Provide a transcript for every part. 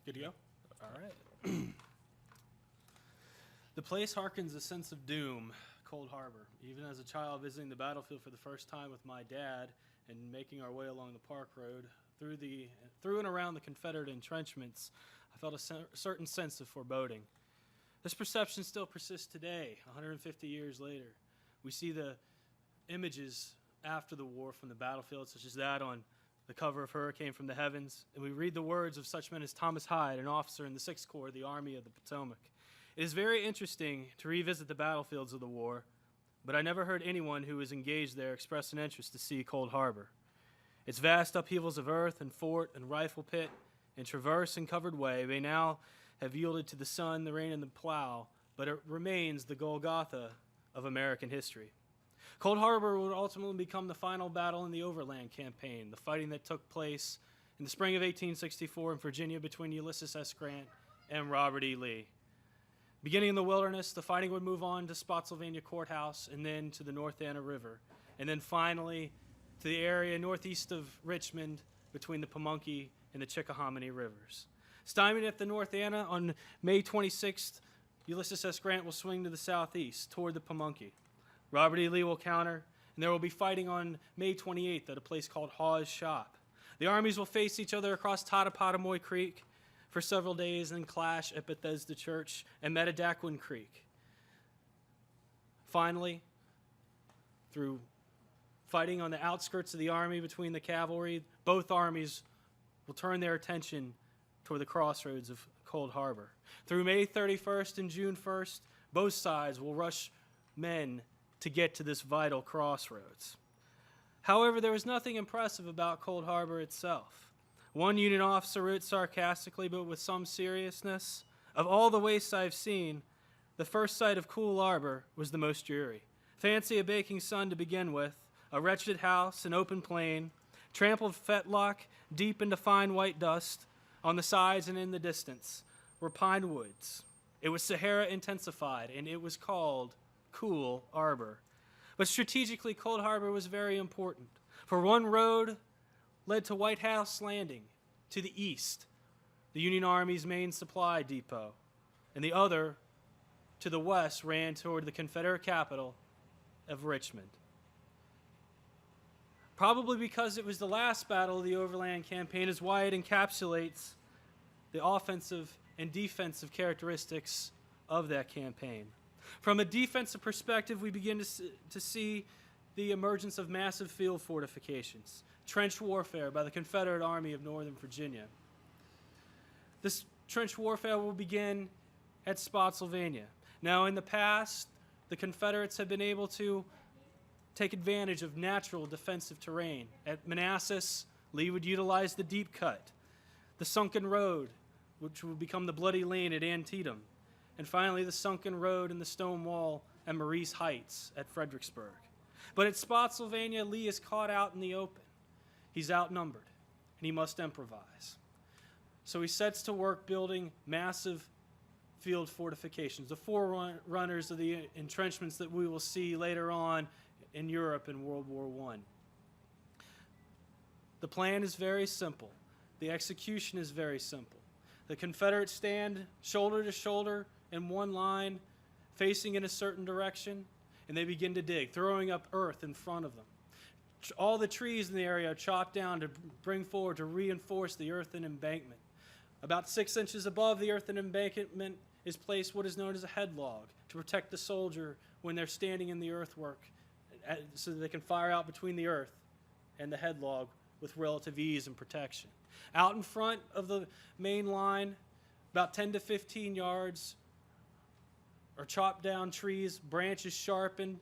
Good to go? All right. The place harkens a sense of doom, Cold Harbor. Even as a child visiting the battlefield for the first time with my dad and making our way along the park road through and around the Confederate entrenchments, I felt a certain sense of foreboding. This perception still persists today, 150 years later. We see the images after the war from the battlefield, such as that on the cover of Hurricane from the Heavens, and we read the words of such men as Thomas Hyde, an officer in the 6th Corps of the Army of the Potomac. It is very interesting to revisit the battlefields of the war, but I never heard anyone who was engaged there express an interest to see Cold Harbor. Its vast upheavals of earth and fort and rifle pit and traverse and covered way may now have yielded to the sun, the rain, and the plow, but it remains the Golgotha of American history. Cold Harbor would ultimately become the final battle in the Overland Campaign, the fighting that took place in the spring of 1864 in Virginia between Ulysses S. Grant and Robert E. Lee. Beginning in the wilderness, the fighting would move on to Spotsylvania Courthouse and then to the North Anna River, and then finally to the area northeast of Richmond between the Pamunkey and the Chickahominy Rivers. Stymied at the North Anna on May 26th, Ulysses S. Grant will swing to the southeast toward the Pamunkey. Robert E. Lee will counter, and there will be fighting on May 28th at a place called Hawes Shop. The armies will face each other across Totopotomoy Creek for several days and clash at Bethesda Church and Metadaquin Creek. Finally, through fighting on the outskirts of the army between the cavalry, both armies will turn their attention toward the crossroads of Cold Harbor. Through May 31st and June 1st, both sides will rush men to get to this vital crossroads. However, there was nothing impressive about Cold Harbor itself. One Union officer wrote sarcastically, but with some seriousness, "Of all the wastes I've seen, the first sight of Cool Harbor was the most dreary. Fancy a baking sun to begin with, a wretched house, an open plain, trampled fetlock deep into fine white dust. On the sides and in the distance were pine woods. It was Sahara intensified, and it was called Cool Harbor." But strategically, Cold Harbor was very important, for one road led to White House Landing to the east, the Union Army's main supply depot, and the other to the west ran toward the Confederate capital of Richmond. Probably because it was the last battle of the Overland Campaign is why it encapsulates the offensive and defensive characteristics of that campaign. From a defensive perspective, we begin to see the emergence of massive field fortifications, trench warfare by the Confederate Army of Northern Virginia. This trench warfare will begin at Spotsylvania. Now, in the past, the Confederates have been able to take advantage of natural defensive terrain. At Manassas, Lee would utilize the deep cut, the sunken road, which would become the Bloody Lane at Antietam, and finally the sunken road and the stone wall at Maurice Heights at Fredericksburg. But at Spotsylvania, Lee is caught out in the open. He's outnumbered, and he must improvise. So he sets to work building massive field fortifications, the forerunners of the entrenchments that we will see later on in Europe in World War I. The plan is very simple. The execution is very simple. The Confederates stand shoulder to shoulder in one line, facing in a certain direction, and they begin to dig, throwing up earth in front of them. All the trees in the area are chopped down to bring forward to reinforce the earthen embankment. About 6 inches above the earthen embankment is placed what is known as a headlog to protect the soldier when they're standing in the earthwork, so that they can fire out between the earth and the headlog with relative ease and protection. Out in front of the main line, about 10 to 15 yards, are chopped down trees, branches sharpened,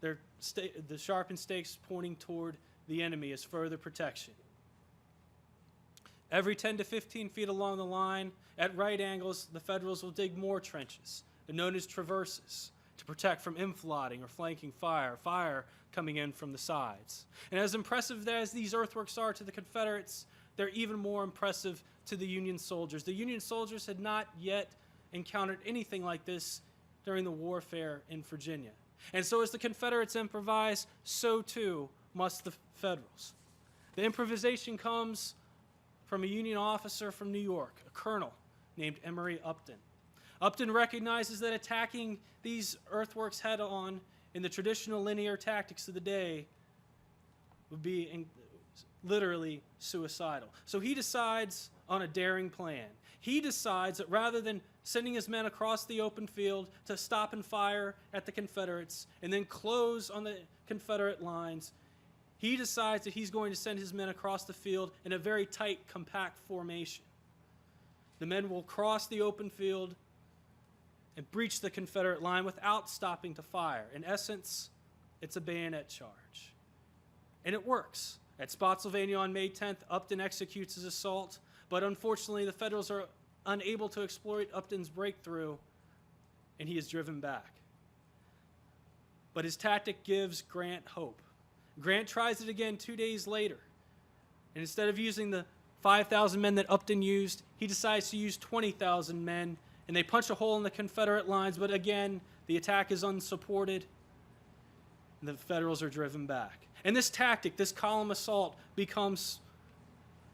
the sharpened stakes pointing toward the enemy as further protection. Every 10 to 15 feet along the line, at right angles, the Federals will dig more trenches, known as traverses, to protect from infiltrating or flanking fire coming in from the sides. And as impressive as these earthworks are to the Confederates, they're even more impressive to the Union soldiers. The Union soldiers had not yet encountered anything like this during the warfare in Virginia. And so as the Confederates improvise, so too must the Federals. The improvisation comes from a Union officer from New York, a colonel named Emory Upton. Upton recognizes that attacking these earthworks head-on in the traditional linear tactics of the day would be literally suicidal. So he decides on a daring plan. He decides that rather than sending his men across the open field to stop and fire at the Confederates and then close on the Confederate lines, he decides that he's going to send his men across the field in a very tight, compact formation. The men will cross the open field and breach the Confederate line without stopping to fire. In essence, it's a bayonet charge. And it works. At Spotsylvania on May 10th, Upton executes his assault, but unfortunately the Federals are unable to exploit Upton's breakthrough, and he is driven back. But his tactic gives Grant hope. Grant tries it again 2 days later, and instead of using the 5,000 men that Upton used, he decides to use 20,000 men, and they punch a hole in the Confederate lines, but again, the attack is unsupported, and the Federals are driven back. And this tactic, this column assault, becomes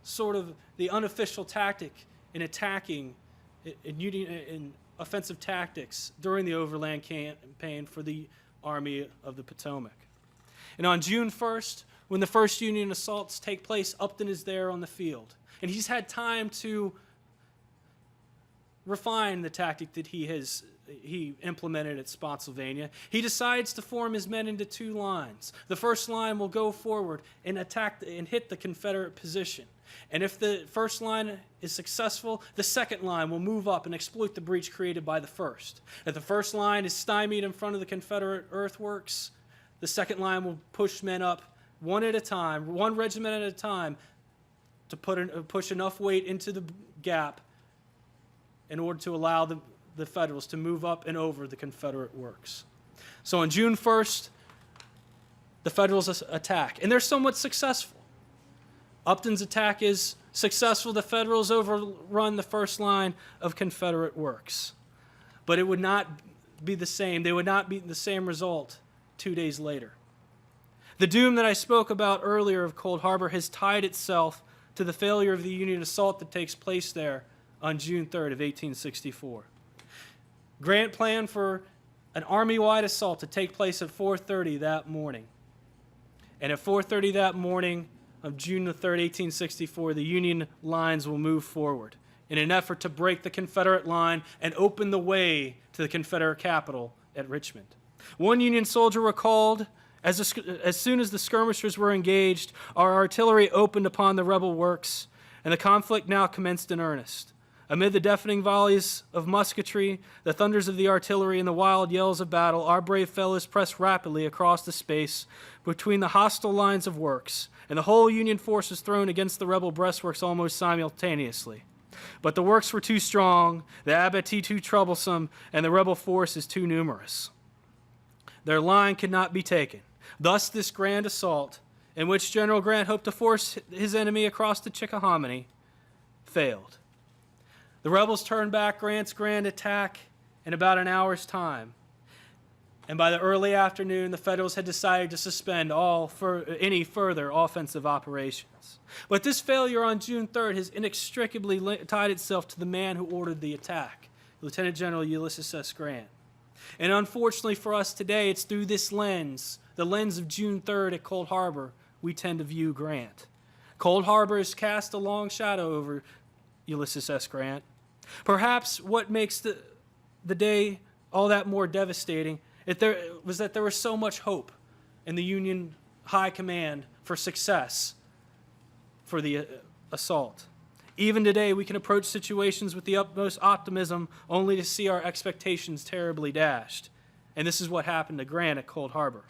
sort of the unofficial tactic in attacking, in offensive tactics during the overland campaign for the Army of the Potomac. And on June 1st, when the first Union assaults take place, Upton is there on the field. And he's had time to refine the tactic that he implemented at Spotsylvania. He decides to form his men into two lines. The first line will go forward and attack and hit the Confederate position. And if the first line is successful, the second line will move up and exploit the breach created by the first. If the first line is stymied in front of the Confederate earthworks, the second line will push men up one at a time, one regiment at a time, to push enough weight into the gap in order to allow the Federals to move up and over the Confederate works. So on June 1st, the Federals attack, and they're somewhat successful. Upton's attack is successful. The Federals overrun the first line of Confederate works. But it would not be the same. They would not be the same result 2 days later. The doom that I spoke about earlier of Cold Harbor has tied itself to the failure of the Union assault that takes place there on June 3rd of 1864. Grant planned for an army-wide assault to take place at 4:30 that morning. And at 4:30 that morning of June the 3rd, 1864, the Union lines will move forward in an effort to break the Confederate line and open the way to the Confederate capital at Richmond. One Union soldier recalled, as soon as the skirmishers were engaged, our artillery opened upon the rebel works, and the conflict now commenced in earnest. Amid the deafening volleys of musketry, the thunders of the artillery, and the wild yells of battle, our brave fellows pressed rapidly across the space between the hostile lines of works, and the whole Union force was thrown against the rebel breastworks almost simultaneously. But the works were too strong, the abattis too troublesome, and the rebel force is too numerous. Their line could not be taken. Thus this grand assault, in which General Grant hoped to force his enemy across the Chickahominy, failed. The rebels turned back Grant's grand attack in about an hour's time. And by the early afternoon, the Federals had decided to suspend any further offensive operations. But this failure on June 3rd has inextricably tied itself to the man who ordered the attack, Lieutenant General Ulysses S. Grant. And unfortunately for us today, it's through this lens, the lens of June 3rd at Cold Harbor, we tend to view Grant. Cold Harbor has cast a long shadow over Ulysses S. Grant. Perhaps what makes the day all that more devastating was that there was so much hope in the Union high command for success for the assault. Even today, we can approach situations with the utmost optimism only to see our expectations terribly dashed. And this is what happened to Grant at Cold Harbor.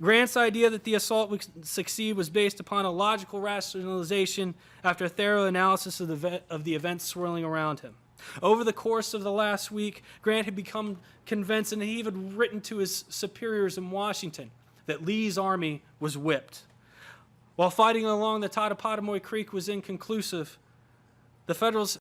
Grant's idea that the assault would succeed was based upon a logical rationalization after a thorough analysis of the events swirling around him. Over the course of the last week, Grant had become convinced, and he had written to his superiors in Washington, that Lee's army was whipped. While fighting along the Totopotomoy Creek was inconclusive, the Federals